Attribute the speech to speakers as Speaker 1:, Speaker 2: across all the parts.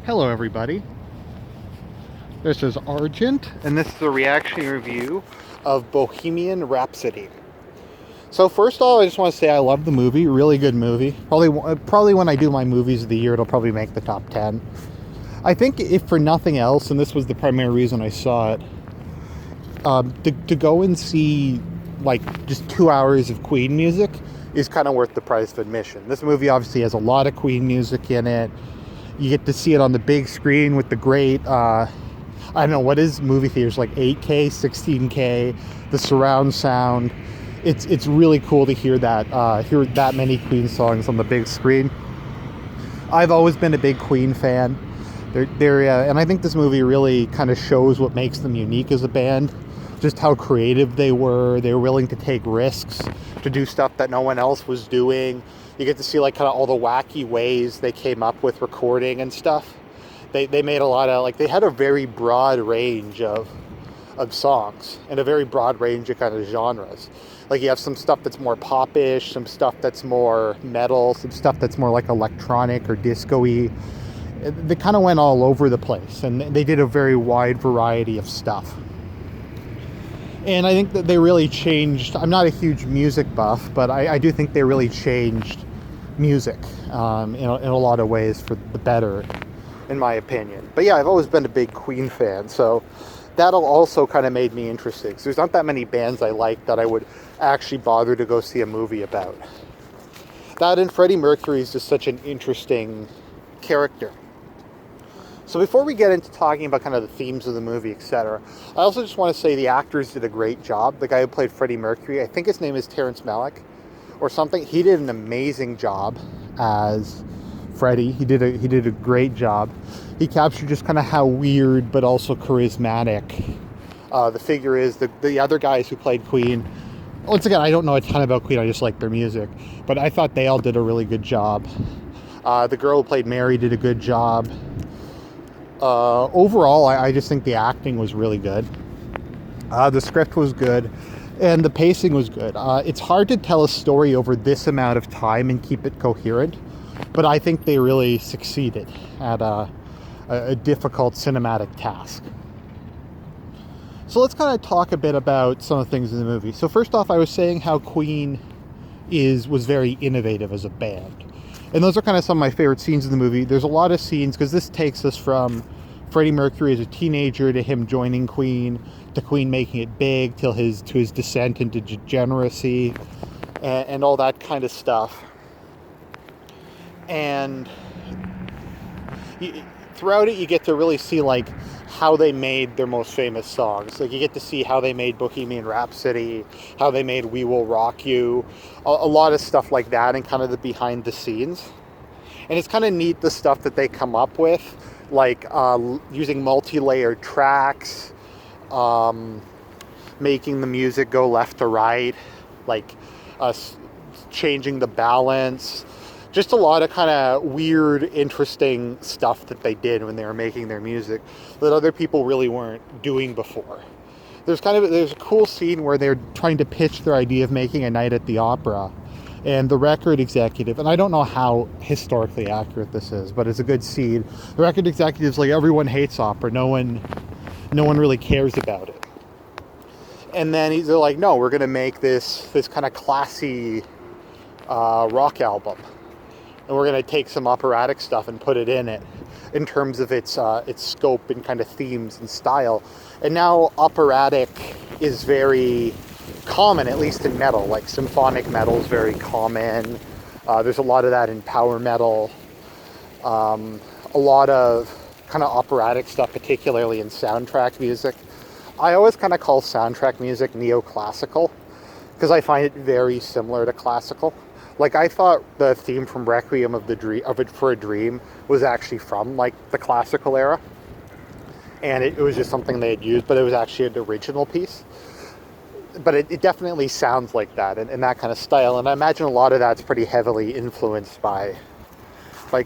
Speaker 1: Hello everybody, this is Argent, and this is a reaction review of Bohemian Rhapsody. So first off, I just want to say I love the movie, really good movie. Probably when I do my movies of the year, it'll probably make the top 10. I think if for nothing else, and this was the primary reason I saw it, to go and see like just 2 hours of Queen music is kind of worth the price of admission. This movie obviously has a lot of Queen music in it. You get to see it on the big screen with the great, I don't know, what is movie theaters, like 8K, 16K, the surround sound. It's really cool to hear that many Queen songs on the big screen. I've always been a big Queen fan. And I think this movie really kind of shows what makes them unique as a band. Just how creative they were. They were willing to take risks to do stuff that no one else was doing. You get to see like kind of all the wacky ways they came up with recording and stuff. They made a lot of, like, they had a very broad range of songs and a very broad range of kind of genres. Like you have some stuff that's more pop-ish, some stuff that's more metal, some stuff that's more like electronic or disco-y. They kind of went all over the place, and they did a very wide variety of stuff. And I think that they really changed. I'm not a huge music buff, but I do think they really changed music in a lot of ways for the better, in my opinion. But yeah, I've always been a big Queen fan, so that'll also kind of made me interested. Because there's not that many bands I like that I would actually bother to go see a movie about. That and Freddie Mercury is just such an interesting character. So before we get into talking about kind of the themes of the movie, etc., I also just want to say the actors did a great job. The guy who played Freddie Mercury, I think his name is Terrence Malick or something. He did an amazing job as Freddie. He did a great job. He captured just kind of how weird but also charismatic the figure is. The other guys who played Queen, once again, I don't know a ton about Queen, I just like their music, but I thought they all did a really good job. The girl who played Mary did a good job. Overall, I just think the acting was really good. The script was good, and the pacing was good. It's hard to tell a story over this amount of time and keep it coherent, but I think they really succeeded at a difficult cinematic task. So let's kind of talk a bit about some of the things in the movie. So first off, I was saying how Queen was very innovative as a band. And those are kind of some of my favorite scenes in the movie. There's a lot of scenes, because this takes us from Freddie Mercury as a teenager to him joining Queen, to Queen making it big, to his descent into degeneracy, and all that kind of stuff. And throughout it, you get to really see like how they made their most famous songs. Like you get to see how they made Bohemian Rhapsody, how they made We Will Rock You, a lot of stuff like that, and kind of the behind the scenes. And it's kind of neat the stuff that they come up with, like using multi-layered tracks, making the music go left to right, like changing the balance. Just a lot of kind of weird, interesting stuff that they did when they were making their music that other people really weren't doing before. There's a cool scene where they're trying to pitch their idea of making a night at the opera, and the record executive, and I don't know how historically accurate this is, but it's a good scene. The record executive's like, everyone hates opera, no one really cares about it. And then they're like, no, we're going to make this kind of classy rock album. And we're going to take some operatic stuff and put it in it in terms of its scope and kind of themes and style. And now operatic is very common, at least in metal. Like symphonic metal is very common. There's a lot of that in power metal. A lot of kind of operatic stuff, particularly in soundtrack music. I always kind of call soundtrack music neoclassical because I find it very similar to classical. Like, I thought the theme from Requiem of It for a Dream was actually from, like, the classical era. And it was just something they had used, but it was actually an original piece. But it definitely sounds like that, and that kind of style. And I imagine a lot of that's pretty heavily influenced by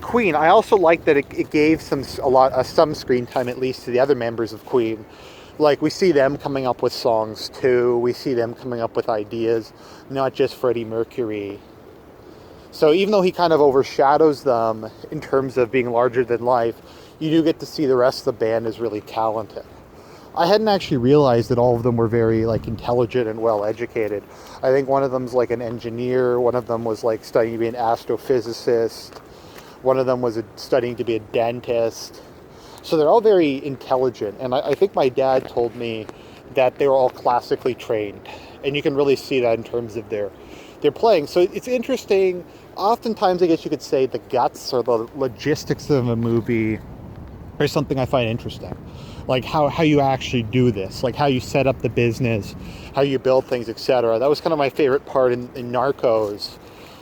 Speaker 1: Queen. I also like that it gave some screen time, at least, to the other members of Queen. Like, we see them coming up with songs, too. We see them coming up with ideas, not just Freddie Mercury So even though he kind of overshadows them in terms of being larger than life, you do get to see the rest of the band is really talented. I hadn't actually realized that all of them were very like intelligent and well educated. I think one of them's like an engineer, one of them was like studying to be an astrophysicist, one of them was studying to be a dentist. So they're all very intelligent, and I think my dad told me that they were all classically trained, and you can really see that in terms of their playing. So it's interesting. Oftentimes, I guess you could say the guts or the logistics of a movie are something I find interesting. Like how you actually do this, like how you set up the business, how you build things, etc. That was kind of my favorite part in Narcos,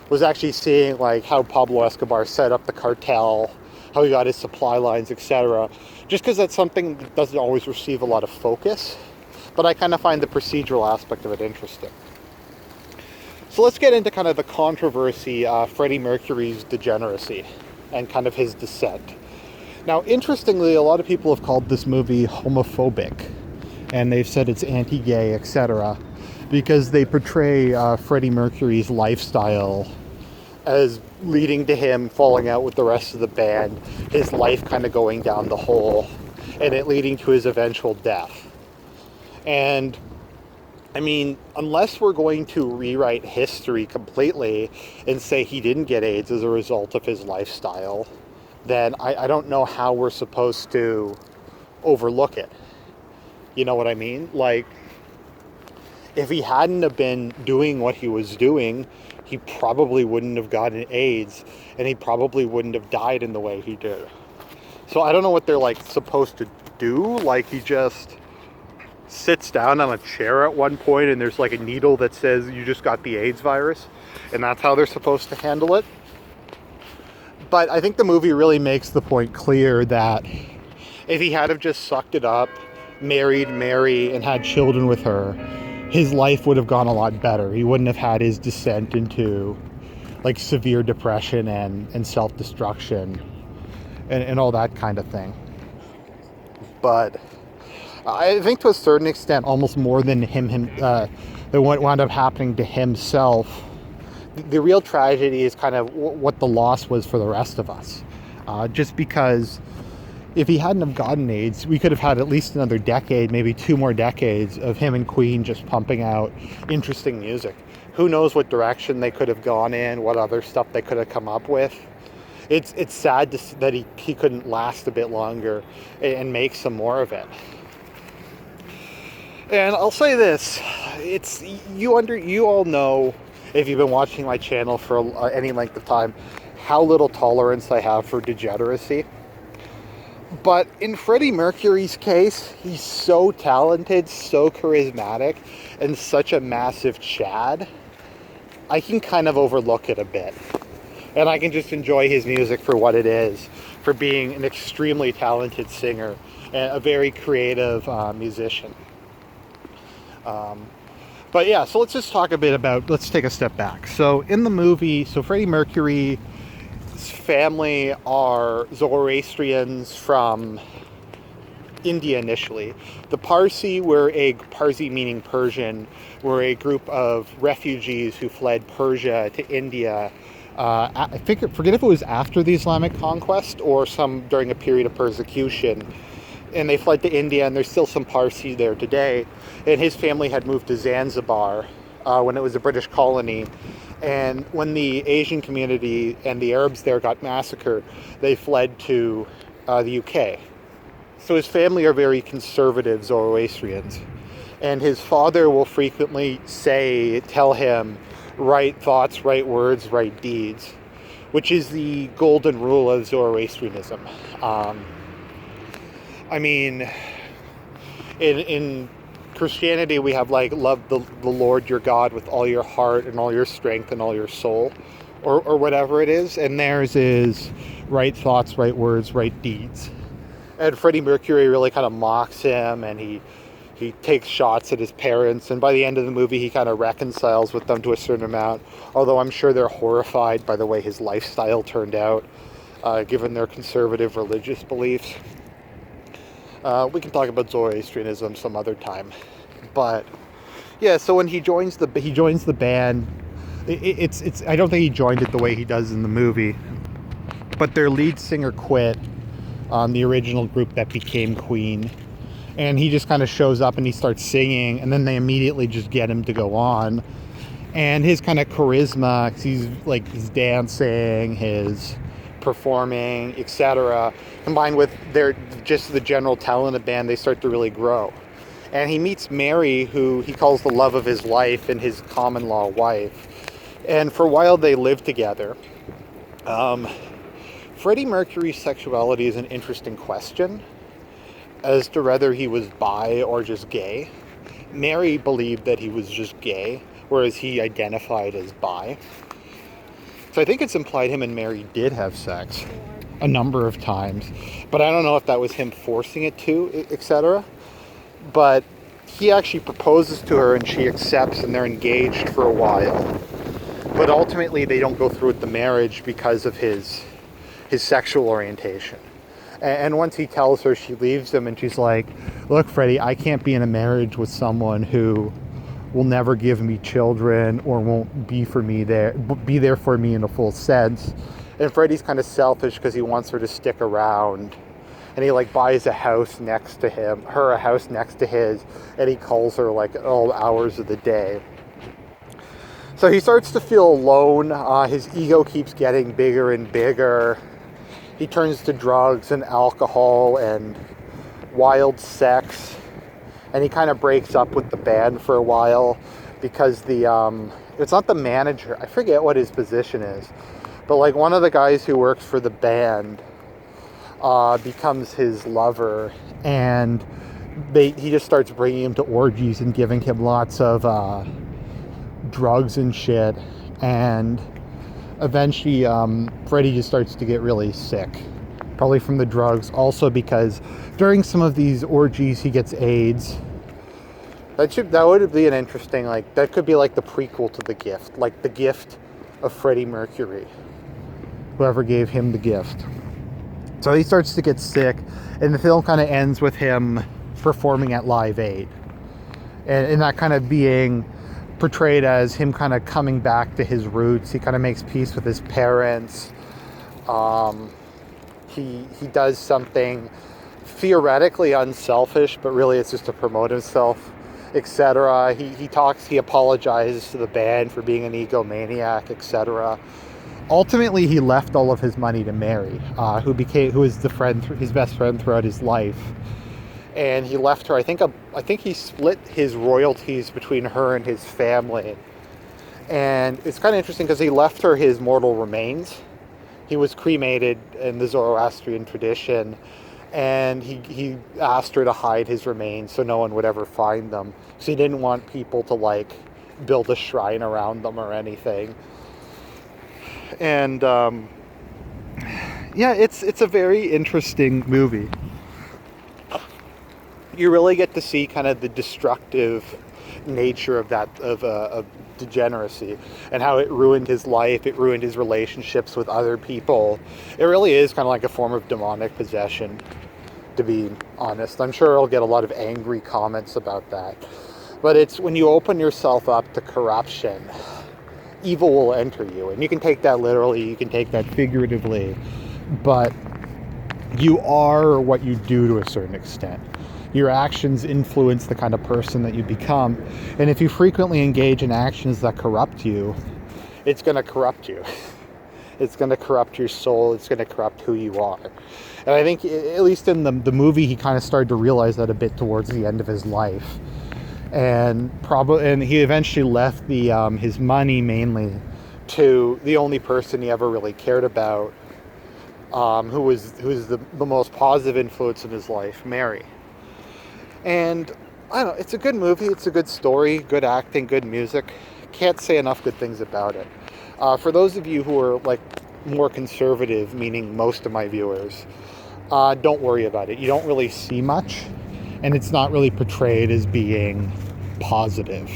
Speaker 1: was actually seeing like how Pablo Escobar set up the cartel, how he got his supply lines, etc. Just because that's something that doesn't always receive a lot of focus, but I kind of find the procedural aspect of it interesting. So let's get into kind of the controversy, Freddie Mercury's degeneracy and kind of his descent. Now, interestingly, a lot of people have called this movie homophobic, and they've said it's anti-gay, etc., because they portray Freddie Mercury's lifestyle as leading to him falling out with the rest of the band, his life kind of going down the hole, and it leading to his eventual death. And, I mean, unless we're going to rewrite history completely and say he didn't get AIDS as a result of his lifestyle, then I don't know how we're supposed to overlook it. You know what I mean? Like, if he hadn't have been doing what he was doing, he probably wouldn't have gotten AIDS, and he probably wouldn't have died in the way he did. So I don't know what they're like supposed to do. Like, he just sits down on a chair at one point and there's like a needle that says you just got the AIDS virus, and that's how they're supposed to handle it. But I think the movie really makes the point clear that if he had have just sucked it up, married Mary, and had children with her, his life would have gone a lot better. He wouldn't have had his descent into like severe depression and self-destruction and all that kind of thing. But I think to a certain extent, almost more than that what wound up happening to himself, the real tragedy is kind of what the loss was for the rest of us. Just because if he hadn't have gotten AIDS, we could have had at least another decade, maybe 2 more decades of him and Queen just pumping out interesting music. Who knows what direction they could have gone in, what other stuff they could have come up with. It's sad that he couldn't last a bit longer and make some more of it. And I'll say this, you all know, if you've been watching my channel for any length of time, how little tolerance I have for degeneracy. But in Freddie Mercury's case, he's so talented, so charismatic, and such a massive Chad, I can kind of overlook it a bit. And I can just enjoy his music for what it is, for being an extremely talented singer and a very creative musician. But yeah, so let's just talk a bit let's take a step back. So in the movie, Freddie Mercury's family are Zoroastrians from India initially. The Parsi meaning Persian, were a group of refugees who fled Persia to India. I forget if it was after the Islamic conquest or during a period of persecution. And they fled to India, and there's still some Parsi there today. And his family had moved to Zanzibar when it was a British colony. And when the Asian community and the Arabs there got massacred, they fled to the UK. So his family are very conservative Zoroastrians. And his father will frequently tell him, right thoughts, right words, right deeds, which is the golden rule of Zoroastrianism. I mean, in Christianity, we have like love the Lord your God with all your heart and all your strength and all your soul, or whatever it is. And theirs is right thoughts, right words, right deeds. And Freddie Mercury really kind of mocks him, and he takes shots at his parents. And by the end of the movie, he kind of reconciles with them to a certain amount. Although I'm sure they're horrified by the way his lifestyle turned out, given their conservative religious beliefs. We can talk about Zoroastrianism some other time, but yeah. So when he joins the band, it's I don't think he joined it the way he does in the movie, but their lead singer quit the original group that became Queen, and he just kind of shows up and he starts singing, and then they immediately just get him to go on. And his kind of charisma, he's dancing, his performing, etc., combined with the general talent of the band, they start to really grow. And he meets Mary, who he calls the love of his life and his common law wife. And for a while they live together. Freddie Mercury's sexuality is an interesting question as to whether he was bi or just gay. Mary believed that he was just gay, whereas he identified as bi. So I think it's implied him and Mary did have sex a number of times, but I don't know if that was him forcing it to, etc. But he actually proposes to her and she accepts, and they're engaged for a while. But ultimately they don't go through with the marriage because of his sexual orientation. And once he tells her, she leaves him, and she's like, look, Freddie, I can't be in a marriage with someone who will never give me children or won't be there for me in a full sense. And Freddie's kind of selfish because he wants her to stick around, and he buys a house next to his, and he calls her all hours of the day. So he starts to feel alone. His ego keeps getting bigger and bigger. He turns to drugs and alcohol and wild sex. And he kind of breaks up with the band for a while because it's not the manager. I forget what his position is. But one of the guys who works for the band becomes his lover. And he just starts bringing him to orgies and giving him lots of drugs and shit. And eventually Freddie just starts to get really sick, probably from the drugs, also because during some of these orgies he gets AIDS. That would be an interesting, that could be the prequel to The Gift, the gift of Freddie Mercury, whoever gave him the gift. So he starts to get sick, and the film kind of ends with him performing at Live Aid, and that kind of being portrayed as him kind of coming back to his roots. He kind of makes peace with his parents. He does something theoretically unselfish, but really it's just to promote himself, etc. He apologizes to the band for being an egomaniac, etc. Ultimately, he left all of his money to Mary, who was his best friend throughout his life. And he left her, I think he split his royalties between her and his family. And it's kind of interesting because he left her his mortal remains. He was cremated in the Zoroastrian tradition, and he asked her to hide his remains so no one would ever find them. So he didn't want people to build a shrine around them or anything. And it's a very interesting movie. You really get to see kind of the destructive nature of degeneracy and how it ruined his life. It ruined his relationships with other people. It really is kind of a form of demonic possession, to be honest. I'm sure I'll get a lot of angry comments about that. But it's when you open yourself up to corruption, evil will enter you. And you can take that literally, you can take that figuratively. But you are what you do to a certain extent. Your actions influence the kind of person that you become. And if you frequently engage in actions that corrupt you, it's going to corrupt you. It's going to corrupt your soul. It's going to corrupt who you are. And I think, at least in the movie, he kind of started to realize that a bit towards the end of his life. And he eventually left his money mainly to the only person he ever really cared about, who was the most positive influence in his life, Mary. And I don't know, it's a good movie, it's a good story, good acting, good music. Can't say enough good things about it. For those of you who are more conservative, meaning most of my viewers, don't worry about it. You don't really see much, and it's not really portrayed as being positive.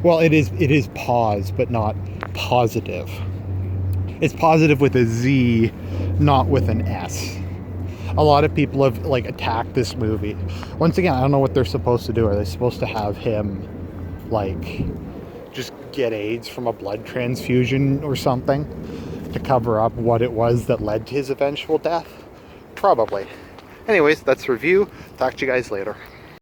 Speaker 1: Well, it is pause, but not positive. It's positive with a Z, not with an S. A lot of people have attacked this movie. Once again, I don't know what they're supposed to do. Are they supposed to have him just get AIDS from a blood transfusion or something to cover up what it was that led to his eventual death? Probably. Anyways, that's the review. Talk to you guys later.